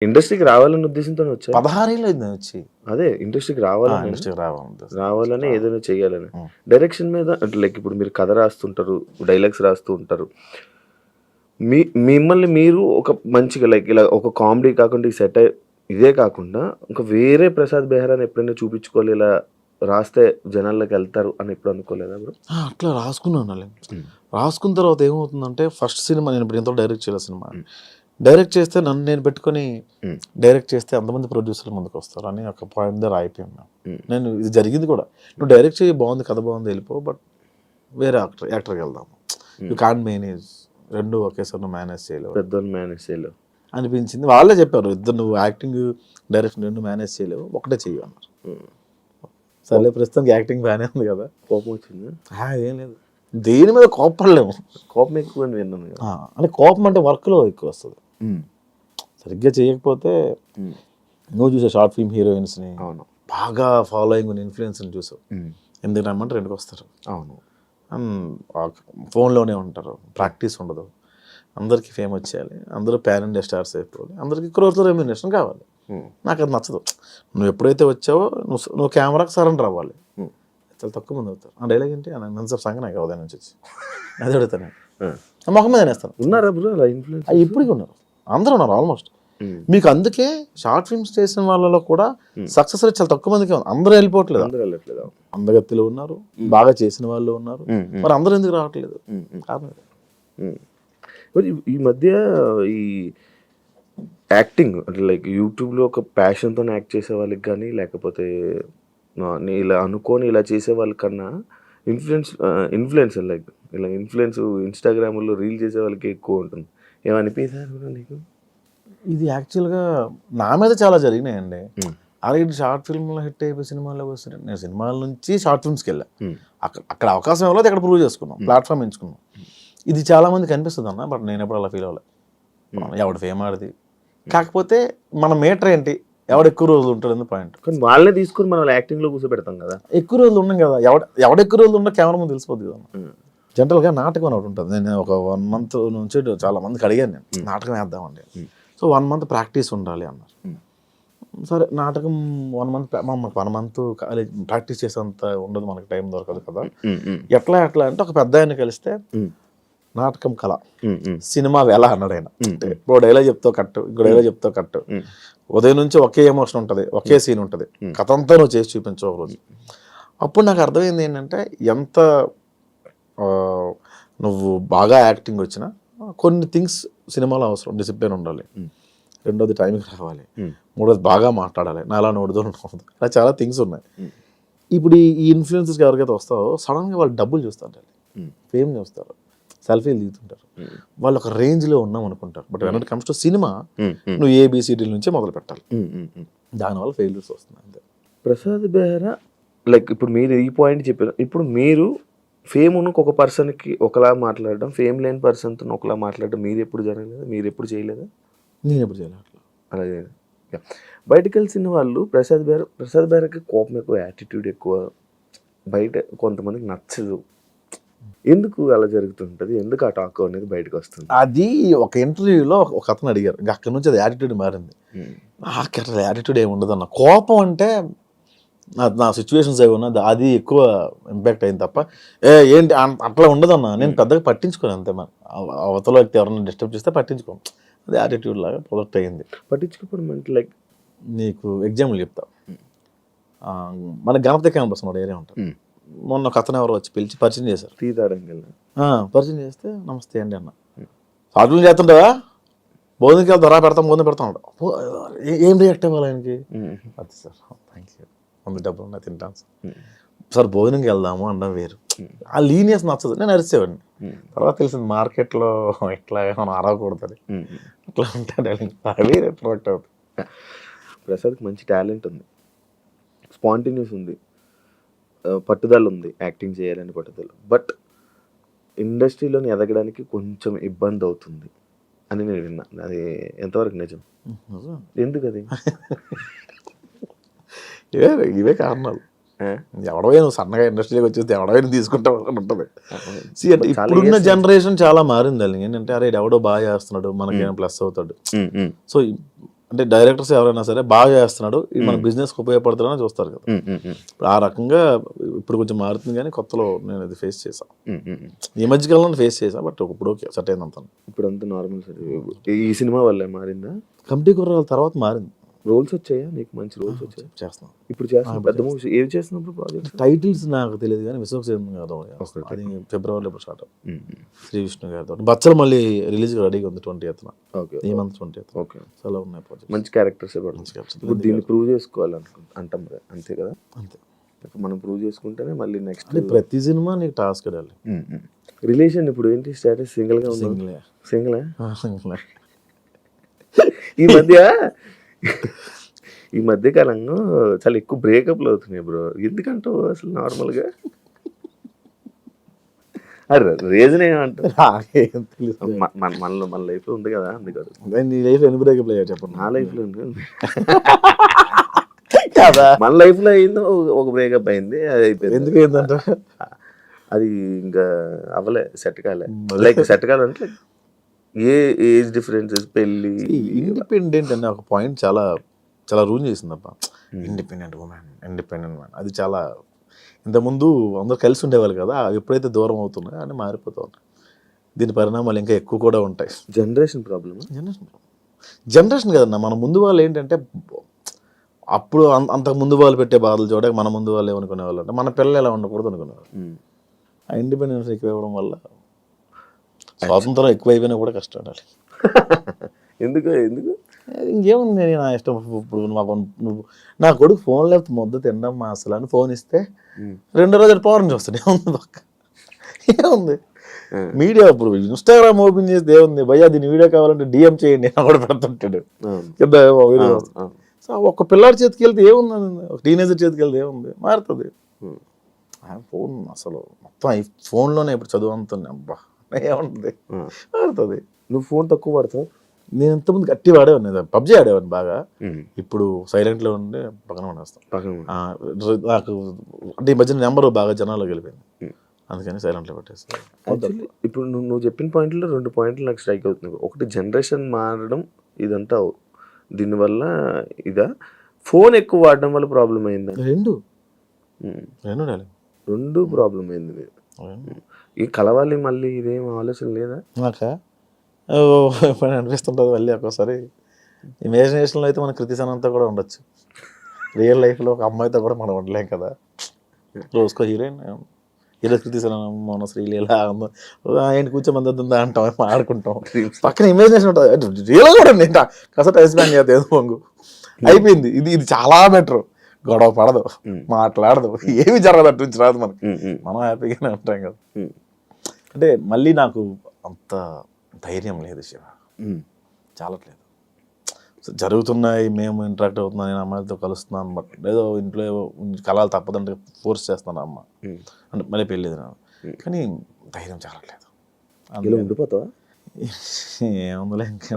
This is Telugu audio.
ఇండస్ట్రీకి రావాలన్న ఉద్దేశంతోనే వచ్చారా? 16 ఏళ్ళు అయింది వచ్చి. అదే ఇండస్ట్రీకి రావాలని, ఇండస్ట్రీకి రావాలని ఏదైనా చేయాలని. డైరెక్షన్ మీద అంటే లైక్ ఇప్పుడు మీరు కథ రాస్తుంటారు, డైలాగ్స్ రాస్తూ ఉంటారు. మిమ్మల్ని మీరు ఒక మంచిగా లైక్ ఇలా ఒక కామెడీ కాకుండా ఈ సెటైర్ ఇదే కాకుండా ఇంకా వేరే ప్రసాద్ బెహ్రాని ఎప్పుడైనా చూపించుకోవాలి, ఇలా రాస్తే జనాల్లోకి వెళ్తారు అని ఎప్పుడు అనుకోలేదా బ్రో? అట్లా రాసుకున్నాను. రాసుకున్న తర్వాత ఏమవుతుందంటే ఫస్ట్ సినిమా నేను ఇప్పుడు ఎంతో డైరెక్ట్ చేయలేదు సినిమా. డైరెక్ట్ చేస్తే నన్ను నేను పెట్టుకొని డైరెక్ట్ చేస్తే అంతమంది ప్రొడ్యూసర్ల ముందుకు వస్తారు అని ఒక పాయింట్ దగ్గర అయిపోయాను. నేను ఇది జరిగింది కూడా, నువ్వు డైరెక్ట్ చేయి బాగుంది, కథ బాగుంది, వెళ్ళిపో, బట్ వేరే యాక్టర్కి వెళ్దాము. యూ కాంట్ మేనేజ్, రెండు ఒకేసారి నువ్వు మేనేజ్ చేయలేవు, పెద్దోళ్ళు మేనేజ్ చేయలేవు అనిపించింది. వాళ్ళే చెప్పారు, ఇద్దరు నువ్వు యాక్టింగ్ డైరెక్షన్ రెండు మేనేజ్ చేయలేవు, ఒకటే చెయ్యి అన్నారు. సర్లే ప్రస్తుతానికి యాక్టింగ్ బాగానే ఉంది కదా. కోపం వచ్చింది? ఏం లేదు, దేని మీద కోపడలేము. కోపం ఎక్కువ అని విన్నాను. అంటే కోపం అంటే వర్క్లో ఎక్కువ వస్తుంది. సరిగ్గా చేయకపోతే నువ్వు చూసే షార్ట్ ఫిల్మ్ హీరోయిన్స్ని బాగా ఫాలోయింగ్ ఉన్న ఇన్ఫ్లుయెన్స్ని చూసావు, ఎందుకు రమ్మంటే రెండుకి వస్తారు. అవును, ఫోన్లోనే ఉంటారు, ప్రాక్టీస్ ఉండదు. అందరికీ ఫేమ్ వచ్చేయాలి, అందరూ ప్యాన్ ఇండియా స్టార్స్ అయిపోవాలి, అందరికీ క్రోర్స్ రెమ్యూనరేషన్ కావాలి. నాకు అది నచ్చదు. నువ్వు ఎప్పుడైతే వచ్చావో నువ్వు కెమెరాకి సరెండర్ అవ్వాలి. చాలా తక్కువ మంది అవుతారు. ఆ డైలాగ్ ఏంటి నన్ను సంగ నాకు ఉదయం నుంచి వచ్చి అది అడుగుతాను, మొహం మీద నేస్తాను. ఉన్నారా బ్రో అలా ఇన్ఫ్లుయెన్స్? ఇప్పటికీ ఉన్నారు, అందరూ ఉన్నారు ఆల్మోస్ట్. మీకు అందుకే షార్ట్ ఫిల్మ్స్ చేసిన వాళ్ళలో కూడా సక్సెస్ రేట్ చాలా తక్కువ మందికి ఉంది. అందరూ వెళ్ళిపోవట్లేదు. అందగత్తిలో ఉన్నారు, బాగా చేసిన వాళ్ళు ఉన్నారు, మరి అందరూ ఎందుకు రావట్లేదు? ఈ మధ్య ఈ యాక్టింగ్ అంటే లైక్ యూట్యూబ్లో ఒక ప్యాషన్తో యాక్ట్ చేసే వాళ్ళకి కానీ, లేకపోతే ఇలా అనుకొని ఇలా చేసే వాళ్ళకన్నా ఇన్ఫ్లుయెన్సర్ లైక్ ఇలా ఇన్స్టాగ్రామ్లో రీల్ చేసే వాళ్ళకి ఎక్కువ ఉంటుంది. ఏమనిపించారు నీకు? ఇది యాక్చువల్గా నా మీద చాలా జరిగినాయండి. అలాగే షార్ట్ ఫిల్మ్లో హిట్ అయిపోయి సినిమాలోకి వస్తున్నాను. నేను సినిమాల నుంచి షార్ట్ ఫిల్మ్స్కి వెళ్ళా. అక్కడ అవకాశం ఇవ్వలేదు, అక్కడ ప్రూవ్ చేసుకున్నాం, ప్లాట్ఫామ్ ఎంచుకున్నాం. ఇది చాలా మందికి అనిపిస్తుంది అన్న, బట్ నేను ఎప్పుడు అలా ఫీల్ అవ్వలేదు. ఎవడు ఫేమ్ ఆడిది, కాకపోతే మన మీటర్ ఏంటి, ఎవడు ఎక్కువ రోజులు ఉంటాడు పాయింట్. కానీ వాళ్ళే తీసుకుని మనం యాక్టింగ్లో కూర్చోబెడతాం కదా. ఎక్కువ రోజులు ఉన్నాం కదా, ఎవడ ఎక్కువ రోజులు ఉన్నా కెమెరా ముందు తెలిసిపోద్ది కదా. జనరల్గా నాటకం ఒకటి ఉంటుంది. నేను ఒక 1 month నుంచి చాలా మందికి అడిగాను, నేను నాటకం వేద్దామండి. సో 1 month ప్రాక్టీస్ ఉండాలి అన్నారు. సరే నాటకం 1 month, మాకు 1 month ప్రాక్టీస్ చేసేంత ఉండదు, మనకి టైం దొరకదు కదా. ఎట్లా అంటే ఒక పెద్ద ఆయన కలిస్తే నాటకం కళ, సినిమా వేళ అన్నాడు ఆయన. ఇప్పుడు డైలాగ్ చెప్తావు కట్టు, ఇంకో డైలాగ్ చెప్తావు కట్టు, ఉదయం నుంచి ఒకే ఎమోషన్ ఉంటుంది, ఒకే సీన్ ఉంటుంది, కథ అంతా నువ్వు చేసి చూపించవు ఒక రోజు. అప్పుడు నాకు అర్థమైంది ఏంటంటే, ఎంత నువ్వు బాగా యాక్టింగ్ వచ్చినా కొన్ని థింగ్స్ సినిమాలో అవసరం. డిసిప్లిన్ ఉండాలి, రెండోది టైంకి రావాలి, మూడోది బాగా మాట్లాడాలి, నాలా నోడుదో ఉండదు, అలా చాలా థింగ్స్ ఉన్నాయి. ఇప్పుడు ఈ ఇన్ఫ్లుయెన్సర్స్కి ఎవరికైతే వస్తావో సడన్గా వాళ్ళు డబ్బులు చూస్తారు, ఫేమ్ చూస్తారు, సెల్ఫీలు దిగుతుంటారు, వాళ్ళు ఒక రేంజ్లో ఉన్నాం అనుకుంటారు. But when it comes to cinema నువ్వు ABCD నుంచే మొదలు పెట్టాలి. దానివల్ల ఫెయిల్యూర్స్ వస్తుంది అంతే. ప్రసాద్ బెహ్రా లైక్ ఇప్పుడు మీరు ఈ పాయింట్ చెప్పారు. ఇప్పుడు మీరు ఫేమ్ ఉన్న ఒక పర్సన్కి ఒకలా మాట్లాడడం, ఫేమ్ లేని పర్సన్తో ఒకలా మాట్లాడడం మీరు ఎప్పుడు జరగలేదు? మీరు ఎప్పుడు చేయలేదా? నేను ఎప్పుడు చేయలేదు అలాగే. బయటకు వెళ్ళిన వాళ్ళు ప్రసాద్ బెహ్రాకి కోపం ఎక్కువ, యాటిట్యూడ్ ఎక్కువ, బయట కొంతమందికి నచ్చదు. ఎందుకు అలా జరుగుతుంటుంది? ఎందుకు ఆ టాక్ అనేది బయటకు వస్తుంది? అది ఒక ఇంటర్వ్యూలో ఒక అతను అడిగారు, అక్కడి నుంచి అది యాటిట్యూడ్ మారింది. అక్కడ యాటిట్యూడ్ ఏమి ఉండదు అన్న, కోపం అంటే నా సిచ్యువేషన్స్ ఏమన్నా అది ఎక్కువ ఇంపాక్ట్ అయింది తప్ప ఏంటి అట్లా ఉండదన్న. నేను పెద్దగా పట్టించుకోను అంతే. మన అవతల వ్యక్తి ఎవరైనా డిస్టర్బ్ చేస్తే పట్టించుకోను, అది యాటిట్యూడ్ లాగా ప్రొడక్ట్ అయ్యింది. పట్టించుకోవడం అంటే లైక్ నీకు ఎగ్జాంపుల్ చెప్తా. మన గణపతి క్యాంపస్ మన ఏరియా ఉంటుంది. మొన్న ఒక అతను ఎవరు వచ్చి పిలిచి పరిచయం చేశారు. పరిచయం చేస్తే నమస్తే అండి అన్న, షార్ట్లు చేస్తుంటావా, భోజనంకి వెళ్తారా, భోజనం పెడతాడు. ఏం రియాక్ట్ అవ్వాలి ఆయనకి? అది సార్ థ్యాంక్ యూ, ముందు డబ్బులు ఉన్నా తింటాను సార్, భోజనంకి వెళ్దాము అనడం వేరు. ఆ లీనియస్ నచ్చదు. నేను అరిచేవాడిని, తర్వాత తెలిసింది మార్కెట్లో ఇట్లా మనం అరవకూడదని, అట్లా ఉంటాడు. అవి ప్రొడక్ట్ అవుతుంది. ప్రసాద్కి మంచి టాలెంట్ ఉంది, స్పాంటేనియస్ ఉంది, పట్టుదల ఉంది, యాక్టింగ్ చేయాలని పట్టుదల. బట్ ఇండస్ట్రీలోని ఎదగడానికి కొంచెం ఇబ్బంది అవుతుంది అని నేను విన్నా. అది ఎంతవరకు నిజం? ఎందుకు అది? ఇవే కారణాలు. ఎవడవే నువ్వు సన్నగా ఇండస్ట్రీకి వచ్చేస్తే ఎవడవైనా తీసుకుంటావు అని ఉంటుంది. ఇప్పుడున్న జనరేషన్ చాలా మారింది. ఏంటంటే అరే ఎవడో బాగా చేస్తున్నాడు, మనకేమైనా ప్లస్ అవుతాడు. సో అంటే డైరెక్టర్స్ ఎవరైనా సరే బాగా చేస్తున్నాడు ఇది మన బిజినెస్కి ఉపయోగపడుతున్నాడని చూస్తారు కదా. ఇప్పుడు ఆ రకంగా ఇప్పుడు కొంచెం మారుతుంది కానీ కొత్తలో నేను ఇది ఫేస్ చేశాను. ఈ మధ్యకాలంలో ఫేస్ చేశాను, బట్ ఇప్పుడు ఓకే సెట్ అయిందంతా. ఇప్పుడు అంతా నార్మల్ సార్. ఈ సినిమా వల్లే మారిందా? కమిటీ కుర్రాల తర్వాత మారింది. రోల్స్ వచ్చాయా నీకు? మంచి రోల్స్ వచ్చాయి? చేస్తున్నాం ఇప్పుడు చేస్తున్నాం. పెద్ద మూవీస్ ఏవి చేస్తున్నప్పుడు ప్రాజెక్ట్? టైటిల్స్ నాకు తెలియదు కానీ విశ్వక్సేన్ గారు అది ఫిబ్రవరిలో ఇప్పుడు స్టార్ట్ శ్రీ విష్ణు గారితో. బచ్చలు మళ్ళీ రిలీజ్ రెడీగా ఉంది 20th. ఓకే, ఈ మంత్ 20th. ఓకే. చాలా ఉన్నాయి ప్రాజెక్ట్స్. మంచి క్యారెక్టర్స్ ఇప్పుడు దీన్ని ప్రూవ్ చేసుకోవాలంటాం మరి, అంతే కదా? అంతే, మనం ప్రూవ్ చేసుకుంటేనే మళ్ళీ నెక్స్ట్. అంటే ప్రతి సినిమా నీకు టాస్క్ అడాలి. రిలేషన్ ఇప్పుడు ఏంటి స్టేటస్? సింగిల్ గా ఉంది? సింగిల్. ఈ మధ్య కాలంలో చాలా ఎక్కువ బ్రేకప్లు అవుతున్నాయి బ్రో. ఎందుకంటావు అసలు నార్మల్గా? అరే రీజన్ ఏమంటావు? మన లైఫ్లో ఉంది కదా, అందుకని. నీ లైఫ్ ఎన్ని బ్రేకప్ అయ్యా చెప్పండి. నా లైఫ్లో ఉంది కదా. మన లైఫ్లో అయిందో ఒక బ్రేకప్ అయింది, అది అయిపోయింది. ఎందుకు అయిందంట? అది ఇంకా అవ్వలే, సెట్ కాలే. లైక్ సెట్ కాలంటే ఏ ఏజ్ డిఫరెన్సెస్, పెళ్ళి. ఇండిపెండెంట్ అనే ఒక పాయింట్ చాలా చాలా రూల్ చేసిందప్ప. ఇండిపెండెంట్ ఉమెన్, ఇండిపెండెంట్ మ్యాన్, అది చాలా. ఇంతకుముందు అందరూ కలిసి ఉండేవాళ్ళు కదా, ఎప్పుడైతే దూరం అవుతున్నాయో అని మారిపోతూ ఉంటాయి. దీని పరిణామాలు ఇంకా ఎక్కువ కూడా ఉంటాయి. Generation problem. జనరేషన్ కదన్నా, మన ముందు వాళ్ళు ఏంటంటే అప్పుడు అంతకు ముందు వాళ్ళు పెట్టే బాధలు చూడక మన ముందు వాళ్ళు ఏమనుకునే వాళ్ళు అంటే మన పిల్లలు ఎలా ఉండకూడదు అనుకునేవాళ్ళు. ఆ ఇండిపెండెన్స్ ఎక్కువ ఇవ్వడం వల్ల స్వాతంత్రం ఎక్కువ అయిపోయినా కూడా కష్టపడాలి. ఎందుకు ఇంకేముంది, నా ఇష్టం. ఇప్పుడు నువ్వు నా కొడుకు ఫోన్ లేకపోతే ముద్ద తినడం అసలు అని ఫోన్ ఇస్తే 2 రోజులు పవర్ చూస్తాను. ఏముంది పక్క, ఏముంది. మీడియా ఇప్పుడు ఇన్స్టాగ్రామ్ ఓపెన్ చేస్తే ఏముంది, భయ్యా దీని వీడియో కావాలంటే డిఎం చేయండి అని కూడా పెడుతుంటాడు. వీడియో సో ఒక పిల్లాడి చేతికి వెళ్తే ఏముంది, ఒక టీనేజర్ చేతికి వెళ్తే ఏముంది, మారుతుంది. ఫోన్ అసలు మొత్తం ఈ ఫోన్లోనే ఇప్పుడు చదువు అంతుంది. అబ్బా ఏముంటుంది, మారుతుంది. నువ్వు ఫోన్ తక్కువ వాడతావు? నేను ఇంతకుముందు గట్టి వాడేవాడిని, పబ్జీ ఆడేవాడిని బాగా. ఇప్పుడు సైలెంట్లో ఉండి పక్కన పడేస్తాను. నాకు అంటే ఈ మధ్యన నెంబర్ బాగా జనాల్లోకి వెళ్ళిపోయింది, అందుకని సైలెంట్లో పెట్టేస్తాను. ఇప్పుడు నువ్వు చెప్పిన పాయింట్లో 2 పాయింట్లు నాకు స్ట్రైక్ అవుతుంది. ఒకటి జనరేషన్ మారడం, ఇదంతా దీనివల్ల ఇదా, ఫోన్ ఎక్కువ వాడడం వల్ల ప్రాబ్లం అయిందా? రెండు ప్రాబ్లం అయింది. ఈ కలవాలి మళ్ళీ, ఇదేం ఆలోచన లేదా నాకా? అనిపిస్తుంటుంది మళ్ళీ ఒక్కోసారి. ఇమాజినేషన్లో అయితే మన కృతిసన్ అంతా కూడా ఉండొచ్చు, రియల్ లైఫ్లో ఒక అమ్మాయితో కూడా మనం ఉండలేం కదా. రోజుకో హీరోయిన్, హీరో కృతిసన్, మన శ్రీలీల ఆయన కూర్చోమందా అంటాం, ఆడుకుంటాం. పక్కన ఇమాజినేషన్ ఉంటుంది, రియల్ కూడా ఉంది. కాస్త టైం స్పెండ్ చేద్దాం పొంగు అయిపోయింది. ఇది చాలా బెటర్. గొడవ పడదు, మాట్లాడదు, ఏమి జరగదు, అటు నుంచి రాదు మనకి, మనం హ్యాపీగానే ఉంటాం కదా. అంటే మళ్ళీ నాకు అంత ధైర్యం లేదు శివ, చాలట్లేదు. జరుగుతున్నాయి, మేము ఇంటరాక్ట్ అవుతున్నాం, నేను అమ్మాయిలతో కలుస్తున్నాను, బట్ ఏదో ఇంట్లో కలాలు తప్పదంటే ఫోర్స్ చేస్తాను అమ్మ అంటే మళ్ళీ పెళ్ళేది నాకు, కానీ ధైర్యం చాలట్లేదు. ఉండిపోతావా? ఏముందిలే ఇంకా